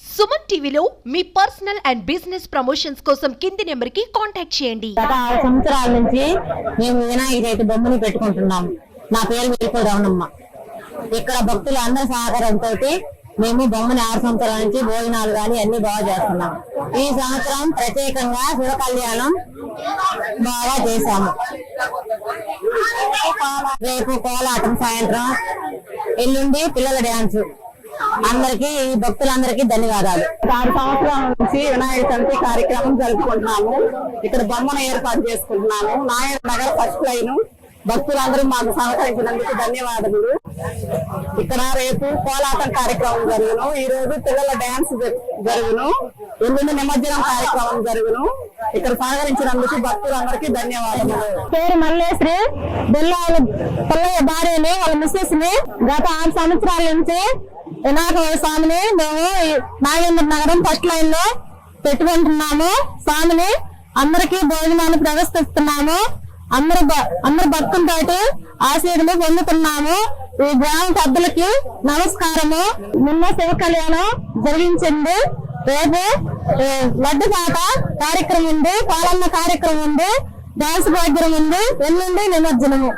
సుమన్ టీవీలో మీ personal and business promotions కోసం కింది నెంబర్కి కాంటాక్ట్ చేయండి. గత 6 సంవత్సరాల నుంచి మేము వినాయక చవితి బొమ్మని పెట్టుకుంటున్నాము. నా పేరు వేలుకోడు రమణమ్మ. ఇక్కడ భక్తులు అందరి సహకారంతో మేము బొమ్మని 6 సంవత్సరాల నుంచి భోజనాలు గాని అన్ని బాగా చేస్తున్నాం. ఈ సంవత్సరం ప్రత్యేకంగా శివ కళ్యాణం బాగా చేశాము. రేపు కోలాటం సాయంత్రం, ఎల్లుండి పిల్లల డ్యాన్స్. అందరికి భక్తులందరికీ ధన్యవాదాలు. 6 సంవత్సరాల నుంచి వినాయక చవితి కార్యక్రమం జరుపుకుంటున్నాము. ఇక్కడ బొమ్మను ఏర్పాటు చేసుకుంటున్నాము. Nair Nagar first line. భక్తులందరూ మాకు సహకరించినందుకు ధన్యవాదములు. ఇక్కడ రేపు కోలాటం కార్యక్రమం జరుగును. ఈ రోజు పిల్లల డాన్స్ జరుగును. ఎల్లుండి నిమజ్జనం కార్యక్రమం జరుగును. ఇక్కడ సహకరించినందుకు భక్తులందరికీ ధన్యవాదములు. పేరు మల్లేశ్వరి, పిల్లయ్య భార్యని వాళ్ళ మిస్సెస్ ని గత 6 సంవత్సరాల నుంచి వినాయక స్వామిని మేము నాగేంద్ర నగరం ఫస్ట్ లైన్ లో పెట్టుకుంటున్నాము. స్వామిని అందరికీ భోజనాన్ని ప్రదర్శిస్తున్నాము. అందరు భక్తులతో ఆశీర్వాదం పొందుతున్నాము. ఈ గ్రామ పెద్దలకి నమస్కారము. నిన్న శివ కళ్యాణం జరిగించింది. రేపు లడ్డు పాట కార్యక్రమం ఉంది, పాలన్న కార్యక్రమం ఉంది, డాన్స్ ప్రోగ్రాం ఉంది, ఎల్లుండి నిమజ్జనము.